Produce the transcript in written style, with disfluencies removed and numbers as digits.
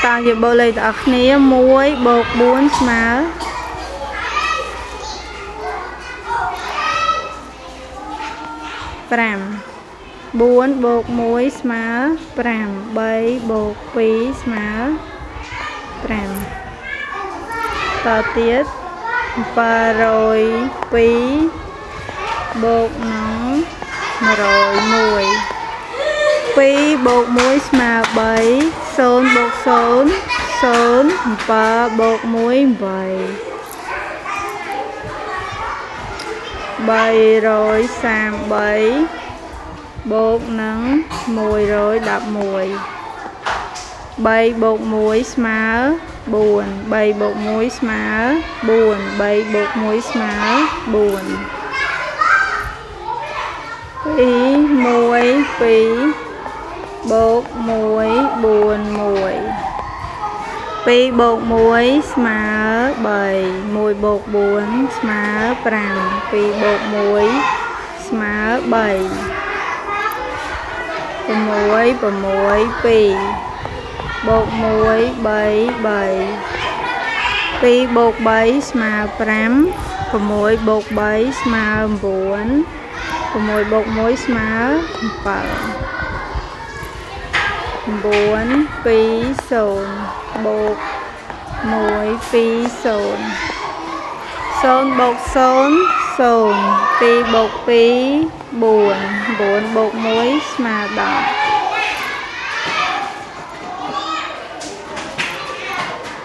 តាជាបូលេខទាំងអស់គ្នា1 បូក 4 ស្មើ5 4 បូក 1 ស្មើ5 3 បូក 2 ស្មើ5តទៀត702 បូកនឹង101 2 បូក 1 ស្មើ3 0 បូក 0 0 7 បូក 1 8 333 បូកនឹង111 3 បូក 1 ស្មើ4 3 បូក 1 ស្មើ4 3 បូក 1 ស្មើ4 2 1 2 បូក 1 4 1 2 បូក 1 ស្មើ3 1 បូក 4 ស្មើ5 2 បូក 1 ស្មើ3 6 6 2 បូក 1 3 3 2 បូក 3 ស្មើ5 6 បូក 3 ស្មើ9 6 បូក 1 ស្មើ7 9 2 0 បូក 1 2 0 0 បូក 0 0 បូក 2 4 9 បូក 1 ស្មើ10